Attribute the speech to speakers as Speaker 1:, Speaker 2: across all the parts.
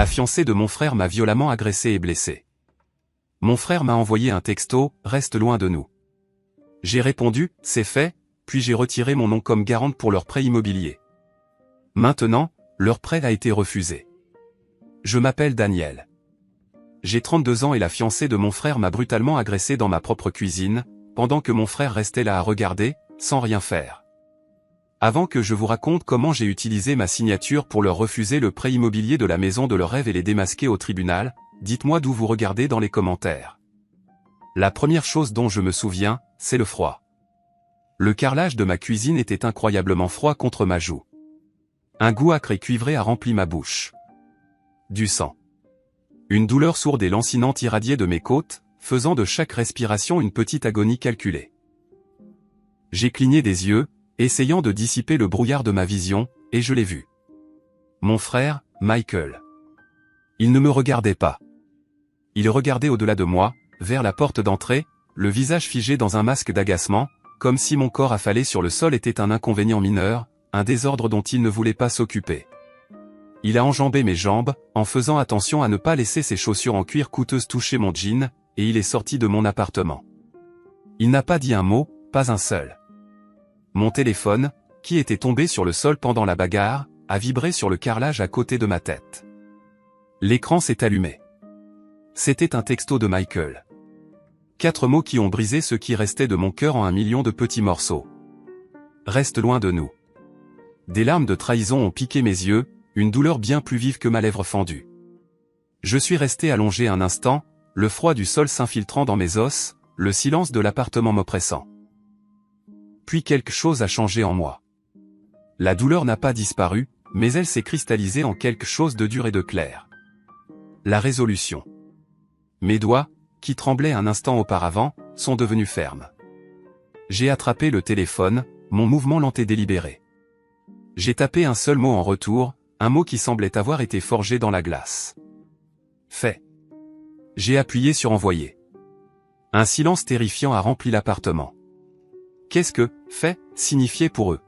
Speaker 1: La fiancée de mon frère m'a violemment agressé et blessé. Mon frère m'a envoyé un texto, reste loin de nous. J'ai répondu, c'est fait, puis j'ai retiré mon nom comme garante pour leur prêt immobilier. Maintenant, leur prêt a été refusé. Je m'appelle Daniel. J'ai 32 ans et la fiancée de mon frère m'a brutalement agressé dans ma propre cuisine, pendant que mon frère restait là à regarder, sans rien faire. Avant que je vous raconte comment j'ai utilisé ma signature pour leur refuser le prêt immobilier de la maison de leur rêve et les démasquer au tribunal, dites-moi d'où vous regardez dans les commentaires. La première chose dont je me souviens, c'est le froid. Le carrelage de ma cuisine était incroyablement froid contre ma joue. Un goût acre et cuivré a rempli ma bouche. Du sang. Une douleur sourde et lancinante irradiait de mes côtes, faisant de chaque respiration une petite agonie calculée. J'ai cligné des yeux, essayant de dissiper le brouillard de ma vision, et je l'ai vu. Mon frère, Michael. Il ne me regardait pas. Il regardait au-delà de moi, vers la porte d'entrée, le visage figé dans un masque d'agacement, comme si mon corps affalé sur le sol était un inconvénient mineur, un désordre dont il ne voulait pas s'occuper. Il a enjambé mes jambes, en faisant attention à ne pas laisser ses chaussures en cuir coûteuses toucher mon jean, et il est sorti de mon appartement. Il n'a pas dit un mot, pas un seul. Mon téléphone, qui était tombé sur le sol pendant la bagarre, a vibré sur le carrelage à côté de ma tête. L'écran s'est allumé. C'était un texto de Michael. 4 mots qui ont brisé ce qui restait de mon cœur en 1 million de petits morceaux. Reste loin de nous. Des larmes de trahison ont piqué mes yeux, une douleur bien plus vive que ma lèvre fendue. Je suis resté allongé un instant, le froid du sol s'infiltrant dans mes os, le silence de l'appartement m'oppressant. Puis quelque chose a changé en moi. La douleur n'a pas disparu, mais elle s'est cristallisée en quelque chose de dur et de clair. La résolution. Mes doigts, qui tremblaient un instant auparavant, sont devenus fermes. J'ai attrapé le téléphone, mon mouvement lent et délibéré. J'ai tapé un seul mot en retour, un mot qui semblait avoir été forgé dans la glace. Fait. J'ai appuyé sur envoyer. Un silence terrifiant a rempli l'appartement. Qu'est-ce que « fait » signifiait pour eux?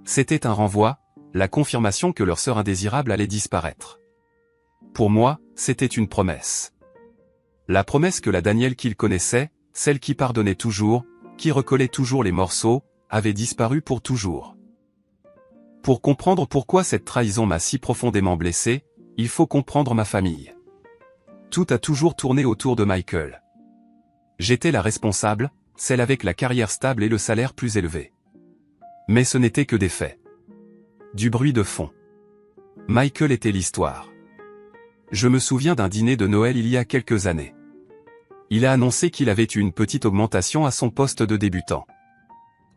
Speaker 1: C'était un renvoi, la confirmation que leur sœur indésirable allait disparaître. Pour moi, c'était une promesse. La promesse que la Danielle qu'ils connaissaient, celle qui pardonnait toujours, qui recollait toujours les morceaux, avait disparu pour toujours. Pour comprendre pourquoi cette trahison m'a si profondément blessé, il faut comprendre ma famille. Tout a toujours tourné autour de Michael. J'étais la responsable, celle avec la carrière stable et le salaire plus élevé. Mais ce n'était que des faits. Du bruit de fond. Michael était l'histoire. Je me souviens d'un dîner de Noël il y a quelques années. Il a annoncé qu'il avait eu une petite augmentation à son poste de débutant.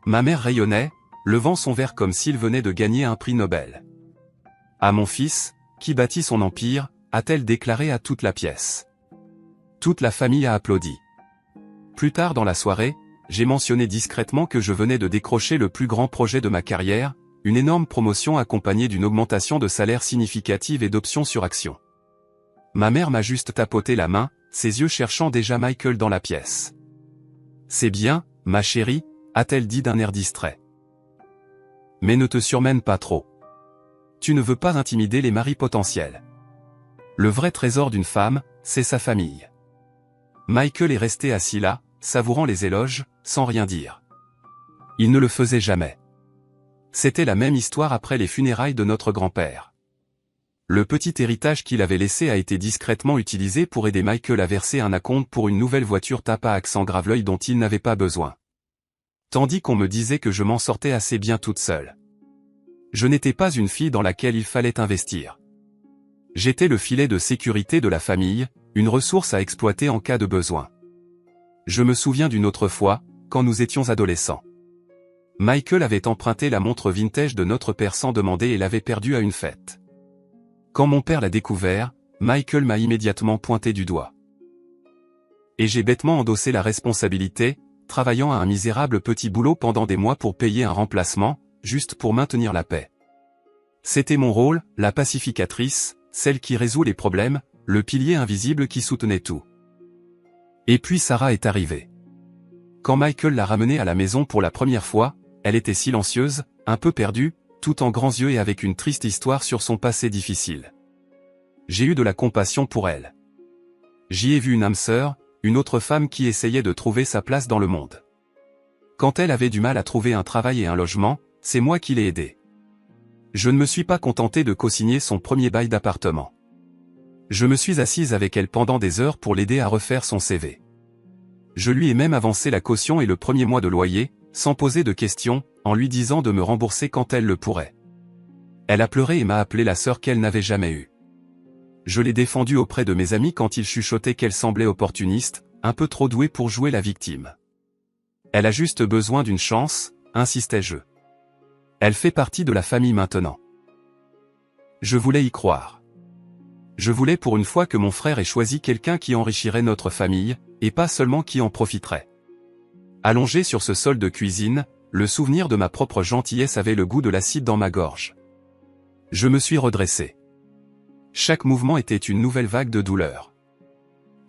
Speaker 1: Ma mère rayonnait, levant son verre comme s'il venait de gagner un prix Nobel. À mon fils, qui bâtit son empire, a-t-elle déclaré à toute la pièce. Toute la famille a applaudi. Plus tard dans la soirée, j'ai mentionné discrètement que je venais de décrocher le plus grand projet de ma carrière, une énorme promotion accompagnée d'une augmentation de salaire significative et d'options sur actions. Ma mère m'a juste tapoté la main, ses yeux cherchant déjà Michael dans la pièce. « C'est bien, ma chérie », a-t-elle dit d'un air distrait. Mais ne te surmène pas trop. Tu ne veux pas intimider les maris potentiels. Le vrai trésor d'une femme, c'est sa famille. Michael est resté assis là, savourant les éloges, sans rien dire. Il ne le faisait jamais. C'était la même histoire après les funérailles de notre grand-père. Le petit héritage qu'il avait laissé a été discrètement utilisé pour aider Michael à verser un acompte pour une nouvelle voiture tape à accent grave l'œil dont il n'avait pas besoin. Tandis qu'on me disait que je m'en sortais assez bien toute seule. Je n'étais pas une fille dans laquelle il fallait investir. J'étais le filet de sécurité de la famille, une ressource à exploiter en cas de besoin. Je me souviens d'une autre fois, quand nous étions adolescents. Michael avait emprunté la montre vintage de notre père sans demander et l'avait perdue à une fête. Quand mon père l'a découvert, Michael m'a immédiatement pointé du doigt. Et j'ai bêtement endossé la responsabilité, travaillant à un misérable petit boulot pendant des mois pour payer un remplacement, juste pour maintenir la paix. C'était mon rôle, la pacificatrice, celle qui résout les problèmes, le pilier invisible qui soutenait tout. Et puis Sarah est arrivée. Quand Michael l'a ramenée à la maison pour la première fois, elle était silencieuse, un peu perdue, tout en grands yeux et avec une triste histoire sur son passé difficile. J'ai eu de la compassion pour elle. J'y ai vu une âme sœur, une autre femme qui essayait de trouver sa place dans le monde. Quand elle avait du mal à trouver un travail et un logement, c'est moi qui l'ai aidée. Je ne me suis pas contenté de co-signer son premier bail d'appartement. Je me suis assise avec elle pendant des heures pour l'aider à refaire son CV. Je lui ai même avancé la caution et le premier mois de loyer, sans poser de questions, en lui disant de me rembourser quand elle le pourrait. Elle a pleuré et m'a appelé la sœur qu'elle n'avait jamais eue. Je l'ai défendue auprès de mes amis quand ils chuchotaient qu'elle semblait opportuniste, un peu trop douée pour jouer la victime. Elle a juste besoin d'une chance, insistais-je. Elle fait partie de la famille maintenant. Je voulais y croire. Je voulais pour une fois que mon frère ait choisi quelqu'un qui enrichirait notre famille, et pas seulement qui en profiterait. Allongé sur ce sol de cuisine, le souvenir de ma propre gentillesse avait le goût de l'acide dans ma gorge. Je me suis redressé. Chaque mouvement était une nouvelle vague de douleur.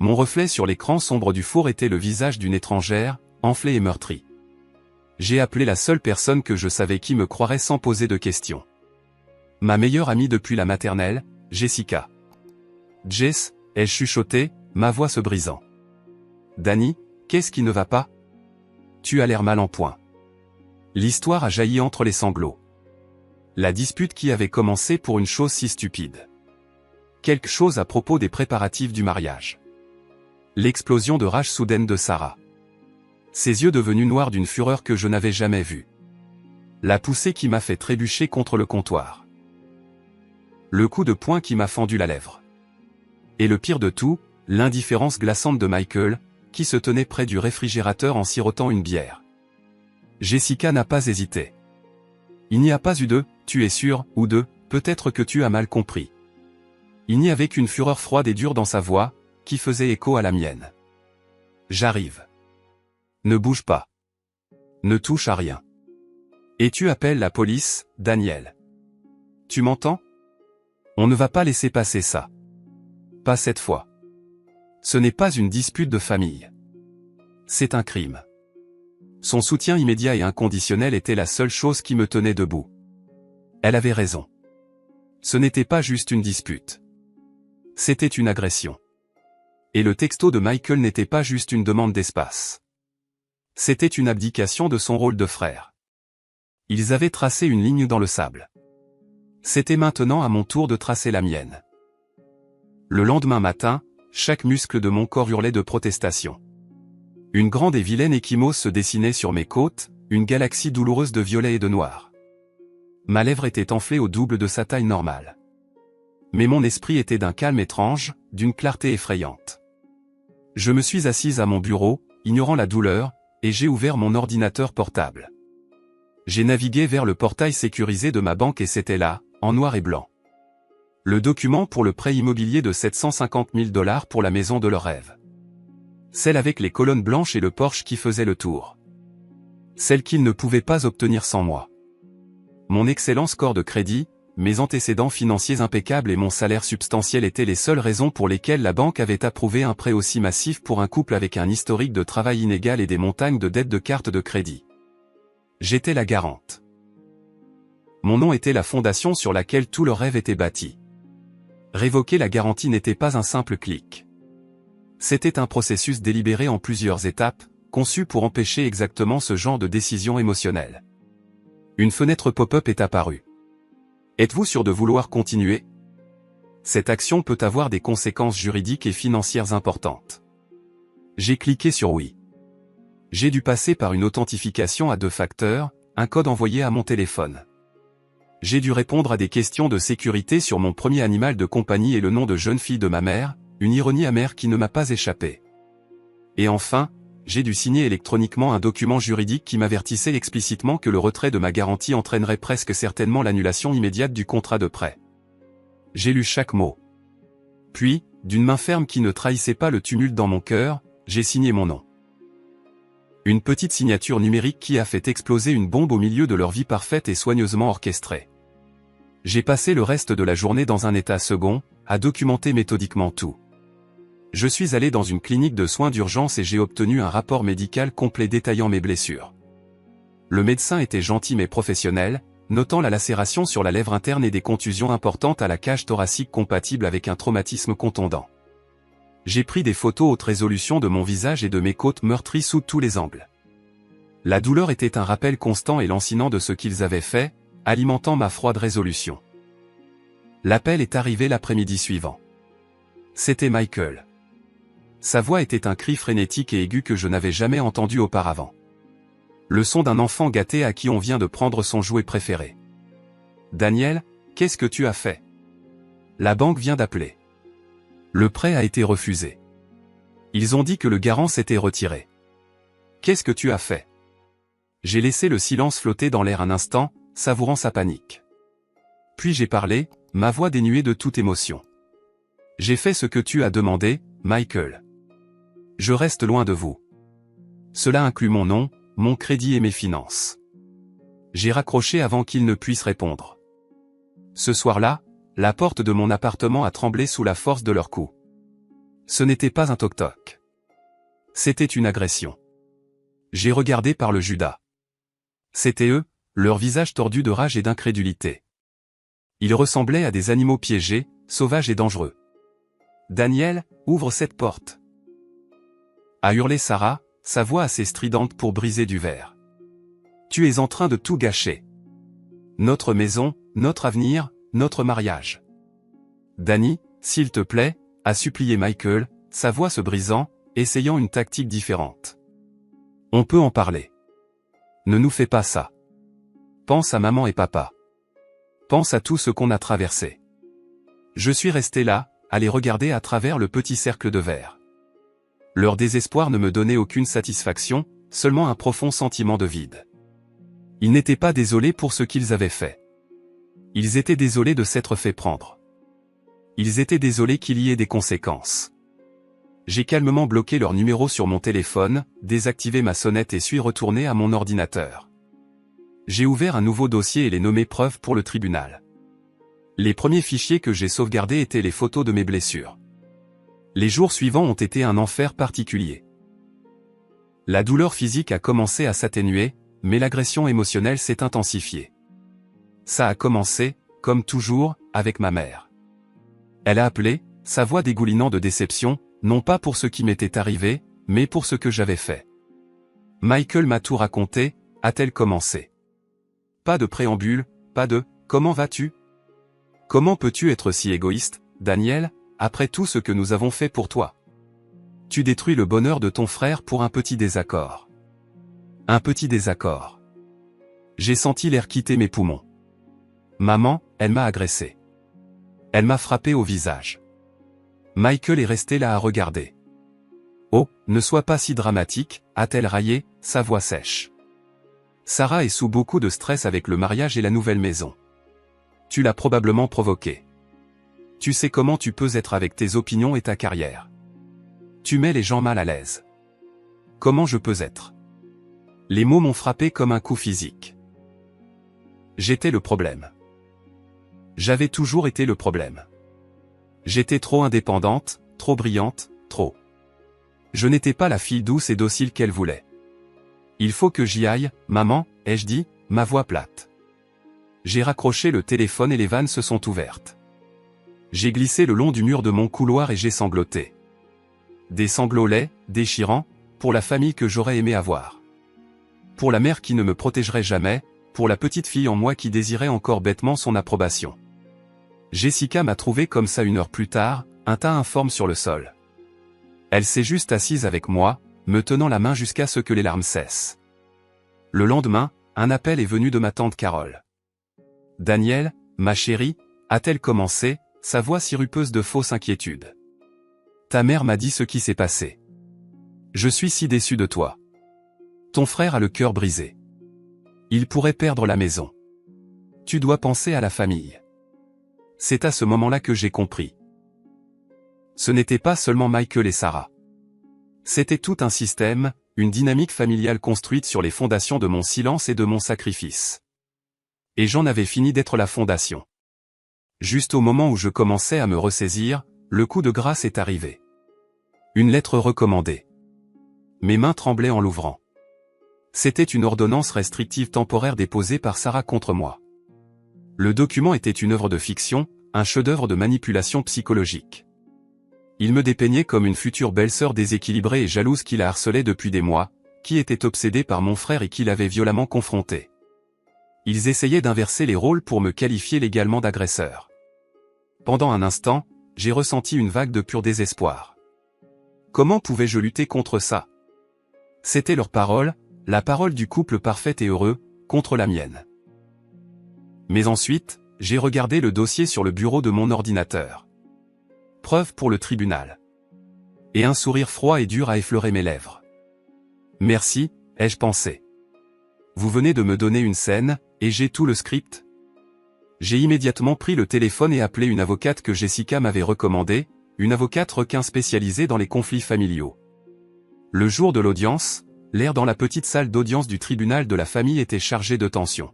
Speaker 1: Mon reflet sur l'écran sombre du four était le visage d'une étrangère, enflée et meurtrie. J'ai appelé la seule personne que je savais qui me croirait sans poser de questions. Ma meilleure amie depuis la maternelle, Jessica. Jess, ai-je chuchoté, ma voix se brisant. Danny, qu'est-ce qui ne va pas? Tu as l'air mal en point. L'histoire a jailli entre les sanglots. La dispute qui avait commencé pour une chose si stupide. Quelque chose à propos des préparatifs du mariage. L'explosion de rage soudaine de Sarah. Ses yeux devenus noirs d'une fureur que je n'avais jamais vue. La poussée qui m'a fait trébucher contre le comptoir. Le coup de poing qui m'a fendu la lèvre. Et le pire de tout, l'indifférence glaçante de Michael, qui se tenait près du réfrigérateur en sirotant une bière. Jessica n'a pas hésité. Il n'y a pas eu de « tu es sûr » ou de « peut-être que tu as mal compris ». Il n'y avait qu'une fureur froide et dure dans sa voix, qui faisait écho à la mienne. J'arrive. Ne bouge pas. Ne touche à rien. Et tu appelles la police, Daniel. Tu m'entends? On ne va pas laisser passer ça. Pas cette fois. Ce n'est pas une dispute de famille. C'est un crime. Son soutien immédiat et inconditionnel était la seule chose qui me tenait debout. Elle avait raison. Ce n'était pas juste une dispute. C'était une agression. Et le texto de Michael n'était pas juste une demande d'espace. C'était une abdication de son rôle de frère. Ils avaient tracé une ligne dans le sable. C'était maintenant à mon tour de tracer la mienne. Le lendemain matin, chaque muscle de mon corps hurlait de protestation. Une grande et vilaine échymose se dessinait sur mes côtes, une galaxie douloureuse de violet et de noir. Ma lèvre était enflée au double de sa taille normale. Mais mon esprit était d'un calme étrange, d'une clarté effrayante. Je me suis assise à mon bureau, ignorant la douleur, et j'ai ouvert mon ordinateur portable. J'ai navigué vers le portail sécurisé de ma banque et c'était là, en noir et blanc. Le document pour le prêt immobilier de 750 000 $ pour la maison de leur rêve. Celle avec les colonnes blanches et le Porsche qui faisait le tour. Celle qu'ils ne pouvaient pas obtenir sans moi. Mon excellent score de crédit, mes antécédents financiers impeccables et mon salaire substantiel étaient les seules raisons pour lesquelles la banque avait approuvé un prêt aussi massif pour un couple avec un historique de travail inégal et des montagnes de dettes de cartes de crédit. J'étais la garante. Mon nom était la fondation sur laquelle tout le rêve était bâti. Révoquer la garantie n'était pas un simple clic. C'était un processus délibéré en plusieurs étapes, conçu pour empêcher exactement ce genre de décision émotionnelle. Une fenêtre pop-up est apparue. Êtes-vous sûr de vouloir continuer? Cette action peut avoir des conséquences juridiques et financières importantes. J'ai cliqué sur oui. J'ai dû passer par une authentification à 2 facteurs, un code envoyé à mon téléphone. J'ai dû répondre à des questions de sécurité sur mon premier animal de compagnie et le nom de jeune fille de ma mère, une ironie amère qui ne m'a pas échappé. Et enfin, j'ai dû signer électroniquement un document juridique qui m'avertissait explicitement que le retrait de ma garantie entraînerait presque certainement l'annulation immédiate du contrat de prêt. J'ai lu chaque mot. Puis, d'une main ferme qui ne trahissait pas le tumulte dans mon cœur, j'ai signé mon nom. Une petite signature numérique qui a fait exploser une bombe au milieu de leur vie parfaite et soigneusement orchestrée. J'ai passé le reste de la journée dans un état second, à documenter méthodiquement tout. Je suis allé dans une clinique de soins d'urgence et j'ai obtenu un rapport médical complet détaillant mes blessures. Le médecin était gentil mais professionnel, notant la lacération sur la lèvre interne et des contusions importantes à la cage thoracique compatibles avec un traumatisme contondant. J'ai pris des photos haute résolution de mon visage et de mes côtes meurtries sous tous les angles. La douleur était un rappel constant et lancinant de ce qu'ils avaient fait, alimentant ma froide résolution. L'appel est arrivé l'après-midi suivant. C'était Michael. Sa voix était un cri frénétique et aigu que je n'avais jamais entendu auparavant. Le son d'un enfant gâté à qui on vient de prendre son jouet préféré. « Daniel, qu'est-ce que tu as fait? La banque vient d'appeler. Le prêt a été refusé. Ils ont dit que le garant s'était retiré. Qu'est-ce que tu as fait? » J'ai laissé le silence flotter dans l'air un instant, savourant sa panique. Puis j'ai parlé, ma voix dénuée de toute émotion. « J'ai fait ce que tu as demandé, Michael. Je reste loin de vous. Cela inclut mon nom, mon crédit et mes finances. » J'ai raccroché avant qu'il ne puisse répondre. Ce soir-là, la porte de mon appartement a tremblé sous la force de leurs coups. Ce n'était pas un toc-toc. C'était une agression. J'ai regardé par le Judas. C'étaient eux, leurs visages tordus de rage et d'incrédulité. Ils ressemblaient à des animaux piégés, sauvages et dangereux. « Daniel, ouvre cette porte !» a hurlé Sarah, sa voix assez stridente pour briser du verre. « Tu es en train de tout gâcher. Notre maison, notre avenir, notre mariage. »« Danny, s'il te plaît, » a supplié Michael, sa voix se brisant, essayant une tactique différente. « On peut en parler. Ne nous fais pas ça. Pense à maman et papa. Pense à tout ce qu'on a traversé. » Je suis resté là, à les regarder à travers le petit cercle de verre. Leur désespoir ne me donnait aucune satisfaction, seulement un profond sentiment de vide. Ils n'étaient pas désolés pour ce qu'ils avaient fait. Ils étaient désolés de s'être fait prendre. Ils étaient désolés qu'il y ait des conséquences. J'ai calmement bloqué leur numéro sur mon téléphone, désactivé ma sonnette et suis retourné à mon ordinateur. J'ai ouvert un nouveau dossier et les nommé preuves pour le tribunal. Les premiers fichiers que j'ai sauvegardés étaient les photos de mes blessures. Les jours suivants ont été un enfer particulier. La douleur physique a commencé à s'atténuer, mais l'agression émotionnelle s'est intensifiée. Ça a commencé, comme toujours, avec ma mère. Elle a appelé, sa voix dégoulinant de déception, non pas pour ce qui m'était arrivé, mais pour ce que j'avais fait. « Michael m'a tout raconté », a-t-elle commencé. Pas de préambule, pas de « comment vas-tu ? Comment peux-tu être si égoïste, Daniel, après tout ce que nous avons fait pour toi? Tu détruis le bonheur de ton frère pour un petit désaccord. Un petit désaccord. » J'ai senti l'air quitter mes poumons. Maman, elle m'a agressé. Elle m'a frappé au visage. Michael est resté là à regarder. « Oh, ne sois pas si dramatique », a-t-elle raillé, sa voix sèche. Sarah est sous beaucoup de stress avec le mariage et la nouvelle maison. Tu l'as probablement provoqué. Tu sais comment tu peux être avec tes opinions et ta carrière. Tu mets les gens mal à l'aise. Comment je peux être? Les mots m'ont frappé comme un coup physique. J'étais le problème. J'avais toujours été le problème. J'étais trop indépendante, trop brillante, trop. Je n'étais pas la fille douce et docile qu'elle voulait. Il faut que j'y aille, maman, ai-je dit, ma voix plate. J'ai raccroché le téléphone et les vannes se sont ouvertes. J'ai glissé le long du mur de mon couloir et j'ai sangloté. Des sanglots laids, déchirants, pour la famille que j'aurais aimé avoir. Pour la mère qui ne me protégerait jamais, pour la petite fille en moi qui désirait encore bêtement son approbation. Jessica m'a trouvé comme ça 1 heure plus tard, un tas informe sur le sol. Elle s'est juste assise avec moi, me tenant la main jusqu'à ce que les larmes cessent. Le lendemain, un appel est venu de ma tante Carole. « Daniel, ma chérie », a-t-elle commencé, sa voix sirupeuse de fausse inquiétude. « Ta mère m'a dit ce qui s'est passé. Je suis si déçu de toi. Ton frère a le cœur brisé. Il pourrait perdre la maison. Tu dois penser à la famille. » C'est à ce moment-là que j'ai compris. Ce n'était pas seulement Michael et Sarah. C'était tout un système, une dynamique familiale construite sur les fondations de mon silence et de mon sacrifice. Et j'en avais fini d'être la fondation. Juste au moment où je commençais à me ressaisir, le coup de grâce est arrivé. Une lettre recommandée. Mes mains tremblaient en l'ouvrant. C'était une ordonnance restrictive temporaire déposée par Sarah contre moi. Le document était une œuvre de fiction, un chef-d'œuvre de manipulation psychologique. Il me dépeignait comme une future belle-sœur déséquilibrée et jalouse qui la harcelait depuis des mois, qui était obsédée par mon frère et qui l'avait violemment confronté. Ils essayaient d'inverser les rôles pour me qualifier légalement d'agresseur. Pendant un instant, j'ai ressenti une vague de pur désespoir. Comment pouvais-je lutter contre ça? C'était leur parole, la parole du couple parfait et heureux, contre la mienne. Mais ensuite, j'ai regardé le dossier sur le bureau de mon ordinateur. Preuve pour le tribunal. Et un sourire froid et dur a effleuré mes lèvres. Merci, ai-je pensé. Vous venez de me donner une scène, et j'ai tout le script. J'ai immédiatement pris le téléphone et appelé une avocate que Jessica m'avait recommandée, une avocate requin spécialisée dans les conflits familiaux. Le jour de l'audience, l'air dans la petite salle d'audience du tribunal de la famille était chargé de tension.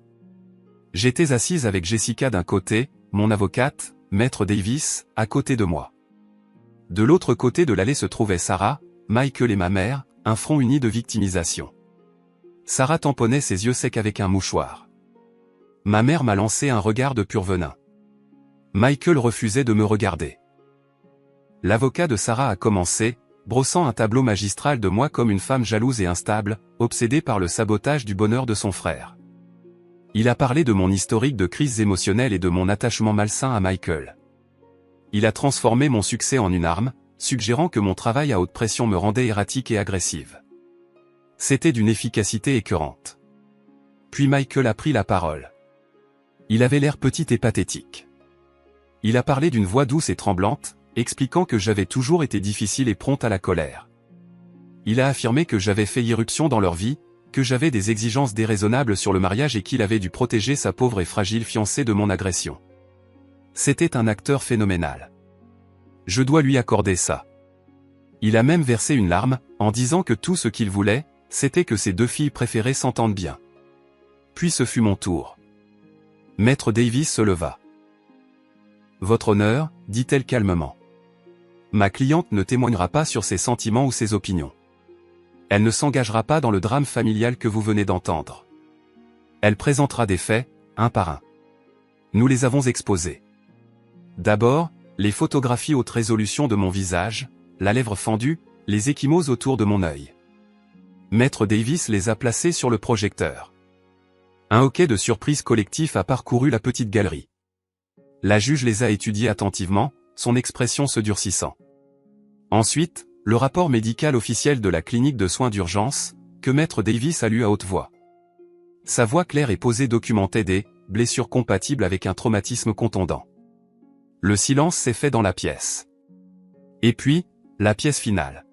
Speaker 1: J'étais assise avec Jessica d'un côté, mon avocate, Maître Davis, à côté de moi. De l'autre côté de l'allée se trouvait Sarah, Michael et ma mère, un front uni de victimisation. Sarah tamponnait ses yeux secs avec un mouchoir. Ma mère m'a lancé un regard de pur venin. Michael refusait de me regarder. L'avocat de Sarah a commencé, brossant un tableau magistral de moi comme une femme jalouse et instable, obsédée par le sabotage du bonheur de son frère. Il a parlé de mon historique de crises émotionnelles et de mon attachement malsain à Michael. Il a transformé mon succès en une arme, suggérant que mon travail à haute pression me rendait erratique et agressive. C'était d'une efficacité écœurante. Puis Michael a pris la parole. Il avait l'air petit et pathétique. Il a parlé d'une voix douce et tremblante, expliquant que j'avais toujours été difficile et prompte à la colère. Il a affirmé que j'avais fait irruption dans leur vie, que j'avais des exigences déraisonnables sur le mariage et qu'il avait dû protéger sa pauvre et fragile fiancée de mon agression. C'était un acteur phénoménal. Je dois lui accorder ça. Il a même versé une larme, en disant que tout ce qu'il voulait, c'était que ses deux filles préférées s'entendent bien. Puis ce fut mon tour. Maître Davis se leva. « Votre honneur, dit-elle calmement. Ma cliente ne témoignera pas sur ses sentiments ou ses opinions. Elle ne s'engagera pas dans le drame familial que vous venez d'entendre. Elle présentera des faits, un par un. Nous les avons exposés. D'abord, les photographies haute résolution de mon visage, la lèvre fendue, les ecchymoses autour de mon œil. Maître Davis les a placés sur le projecteur. Un hoquet de surprise collectif a parcouru la petite galerie. La juge les a étudiés attentivement, son expression se durcissant. Ensuite, le rapport médical officiel de la clinique de soins d'urgence, que Maître Davis a lu à haute voix. Sa voix claire et posée documentait des blessures compatibles avec un traumatisme contondant. Le silence s'est fait dans la pièce. Et puis, la pièce finale.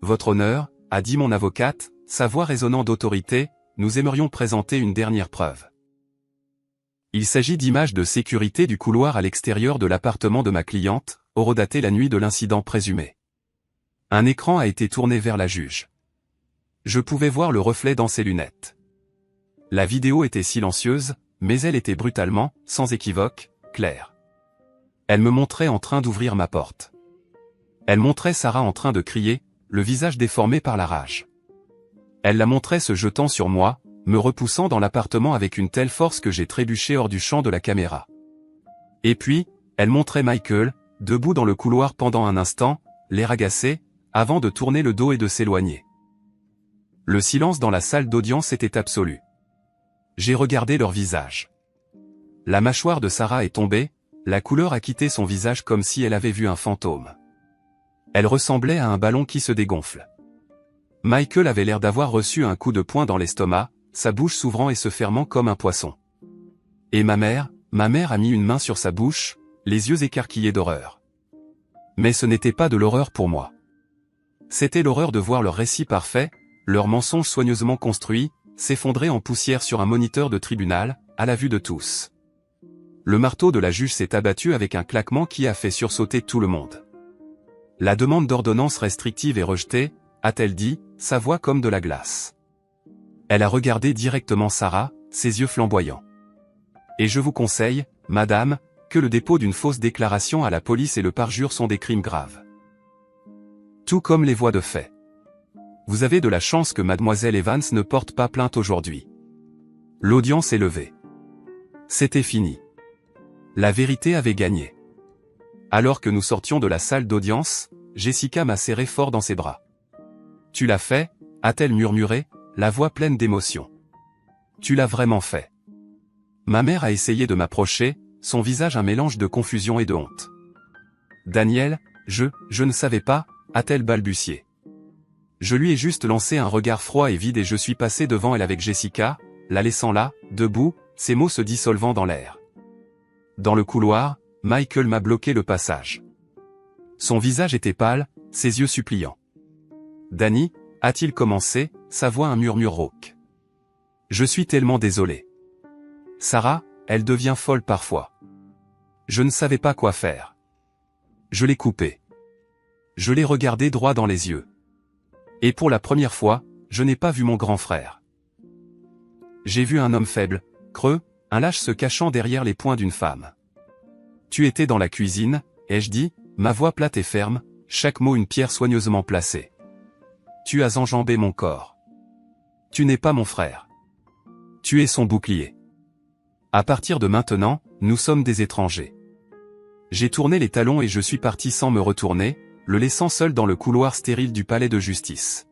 Speaker 1: Votre honneur, a dit mon avocate, sa voix résonnant d'autorité, nous aimerions présenter une dernière preuve. Il s'agit d'images de sécurité du couloir à l'extérieur de l'appartement de ma cliente, horodatées la nuit de l'incident présumé. Un écran a été tourné vers la juge. Je pouvais voir le reflet dans ses lunettes. La vidéo était silencieuse, mais elle était brutalement, sans équivoque, claire. Elle me montrait en train d'ouvrir ma porte. Elle montrait Sarah en train de crier, le visage déformé par la rage. Elle la montrait se jetant sur moi, me repoussant dans l'appartement avec une telle force que j'ai trébuché hors du champ de la caméra. Et puis, elle montrait Michael, debout dans le couloir pendant un instant, l'air agacé, avant de tourner le dos et de s'éloigner. Le silence dans la salle d'audience était absolu. J'ai regardé leur visage. La mâchoire de Sarah est tombée, la couleur a quitté son visage comme si elle avait vu un fantôme. Elle ressemblait à un ballon qui se dégonfle. Michael avait l'air d'avoir reçu un coup de poing dans l'estomac, sa bouche s'ouvrant et se fermant comme un poisson. Et ma mère a mis une main sur sa bouche, les yeux écarquillés d'horreur. Mais ce n'était pas de l'horreur pour moi. C'était l'horreur de voir leur récit parfait, leur mensonge soigneusement construit, s'effondrer en poussière sur un moniteur de tribunal, à la vue de tous. Le marteau de la juge s'est abattu avec un claquement qui a fait sursauter tout le monde. La demande d'ordonnance restrictive est rejetée, a-t-elle dit, sa voix comme de la glace. Elle a regardé directement Sarah, ses yeux flamboyants. Et je vous conseille, madame, que le dépôt d'une fausse déclaration à la police et le parjure sont des crimes graves. Tout comme les voies de fait. Vous avez de la chance que mademoiselle Evans ne porte pas plainte aujourd'hui. L'audience est levée. C'était fini. La vérité avait gagné. Alors que nous sortions de la salle d'audience, Jessica m'a serré fort dans ses bras. « Tu l'as fait ?» a-t-elle murmuré, la voix pleine d'émotion. « Tu l'as vraiment fait. » Ma mère a essayé de m'approcher, son visage un mélange de confusion et de honte. « Daniel, je ne savais pas » a-t-elle balbutié. Je lui ai juste lancé un regard froid et vide et je suis passé devant elle avec Jessica, la laissant là, debout, ses mots se dissolvant dans l'air. Dans le couloir, Michael m'a bloqué le passage. Son visage était pâle, ses yeux suppliants. « Danny » a-t-il commencé, sa voix un murmure rauque. « Je suis tellement désolé. Sarah, elle devient folle parfois. Je ne savais pas quoi faire. Je l'ai coupée. Je l'ai regardé droit dans les yeux. Et pour la première fois, je n'ai pas vu mon grand frère. J'ai vu un homme faible, creux, un lâche se cachant derrière les poings d'une femme. Tu étais dans la cuisine, ai-je dit, ma voix plate et ferme, chaque mot une pierre soigneusement placée. Tu as enjambé mon corps. Tu n'es pas mon frère. Tu es son bouclier. À partir de maintenant, nous sommes des étrangers. J'ai tourné les talons et je suis parti sans me retourner, le laissant seul dans le couloir stérile du palais de justice.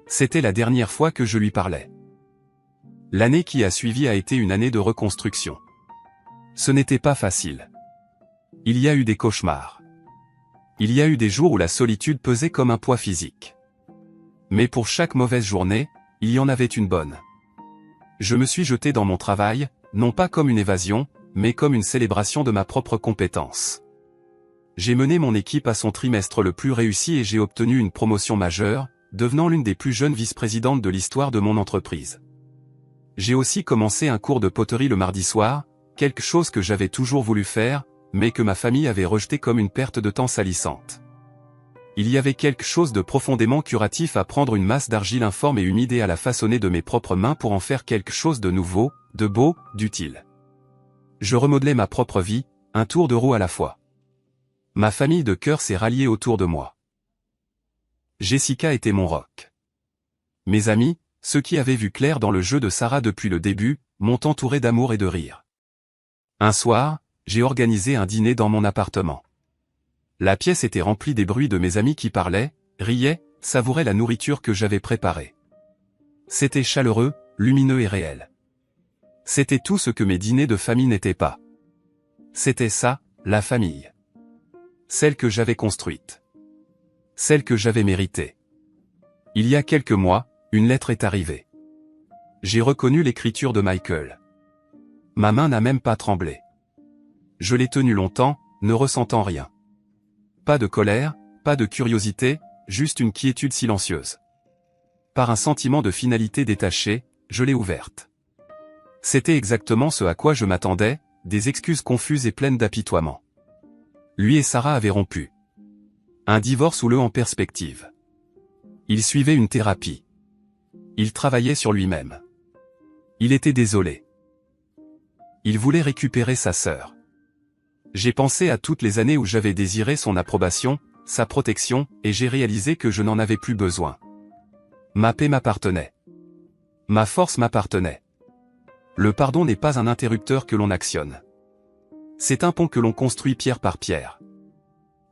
Speaker 1: C'était la dernière fois que je lui parlais. L'année qui a suivi a été une année de reconstruction. Ce n'était pas facile. Il y a eu des cauchemars. Il y a eu des jours où la solitude pesait comme un poids physique. Mais pour chaque mauvaise journée, il y en avait une bonne. Je me suis jeté dans mon travail, non pas comme une évasion, mais comme une célébration de ma propre compétence. J'ai mené mon équipe à son trimestre le plus réussi et j'ai obtenu une promotion majeure, devenant l'une des plus jeunes vice-présidentes de l'histoire de mon entreprise. J'ai aussi commencé un cours de poterie le mardi soir, quelque chose que j'avais toujours voulu faire, mais que ma famille avait rejeté comme une perte de temps salissante. Il y avait quelque chose de profondément curatif à prendre une masse d'argile informe et humide et à la façonner de mes propres mains pour en faire quelque chose de nouveau, de beau, d'utile. Je remodelais ma propre vie, un tour de roue à la fois. Ma famille de cœur s'est ralliée autour de moi. Jessica était mon roc. Mes amis, ceux qui avaient vu clair dans le jeu de Sarah depuis le début, m'ont entouré d'amour et de rire. Un soir, j'ai organisé un dîner dans mon appartement. La pièce était remplie des bruits de mes amis qui parlaient, riaient, savouraient la nourriture que j'avais préparée. C'était chaleureux, lumineux et réel. C'était tout ce que mes dîners de famille n'étaient pas. C'était ça, la famille. Celle que j'avais construite. Celle que j'avais méritée. Il y a quelques mois, une lettre est arrivée. J'ai reconnu l'écriture de Michael. Ma main n'a même pas tremblé. Je l'ai tenue longtemps, ne ressentant rien. Pas de colère, pas de curiosité, juste une quiétude silencieuse. Par un sentiment de finalité détaché, je l'ai ouverte. C'était exactement ce à quoi je m'attendais, des excuses confuses et pleines d'apitoiement. Lui et Sarah avaient rompu. Un divorce houleux en perspective. Il suivait une thérapie. Il travaillait sur lui-même. Il était désolé. Il voulait récupérer sa sœur. J'ai pensé à toutes les années où j'avais désiré son approbation, sa protection, et j'ai réalisé que je n'en avais plus besoin. Ma paix m'appartenait. Ma force m'appartenait. Le pardon n'est pas un interrupteur que l'on actionne. C'est un pont que l'on construit pierre par pierre.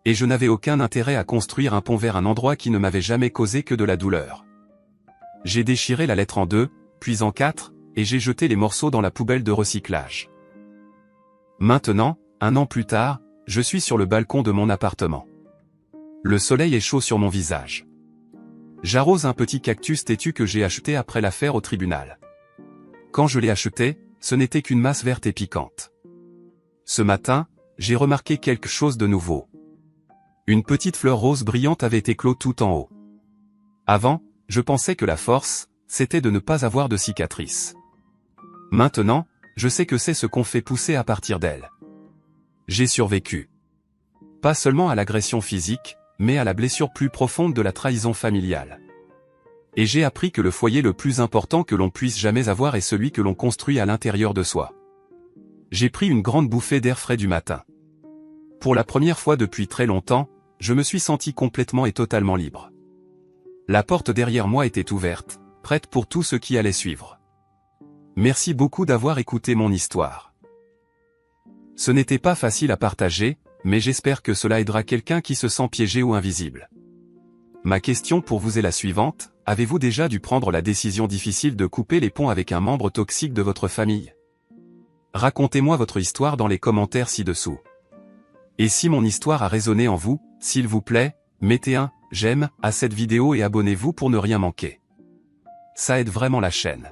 Speaker 1: Et je n'avais aucun intérêt à construire un pont vers un endroit qui ne m'avait jamais causé que de la douleur. J'ai déchiré la lettre en 2, puis en 4, et j'ai jeté les morceaux dans la poubelle de recyclage. Maintenant, 1 an plus tard, je suis sur le balcon de mon appartement. Le soleil est chaud sur mon visage. J'arrose un petit cactus têtu que j'ai acheté après l'affaire au tribunal. Quand je l'ai acheté, ce n'était qu'une masse verte et piquante. Ce matin, j'ai remarqué quelque chose de nouveau. Une petite fleur rose brillante avait éclos tout en haut. Avant, je pensais que la force, c'était de ne pas avoir de cicatrices. Maintenant, je sais que c'est ce qu'on fait pousser à partir d'elle. J'ai survécu. Pas seulement à l'agression physique, mais à la blessure plus profonde de la trahison familiale. Et j'ai appris que le foyer le plus important que l'on puisse jamais avoir est celui que l'on construit à l'intérieur de soi. J'ai pris une grande bouffée d'air frais du matin. Pour la première fois depuis très longtemps, je me suis senti complètement et totalement libre. La porte derrière moi était ouverte, prête pour tout ce qui allait suivre. Merci beaucoup d'avoir écouté mon histoire. Ce n'était pas facile à partager, mais j'espère que cela aidera quelqu'un qui se sent piégé ou invisible. Ma question pour vous est la suivante, avez-vous déjà dû prendre la décision difficile de couper les ponts avec un membre toxique de votre famille? Racontez-moi votre histoire dans les commentaires ci-dessous. Et si mon histoire a résonné en vous, s'il vous plaît, mettez un « j'aime » à cette vidéo et abonnez-vous pour ne rien manquer. Ça aide vraiment la chaîne.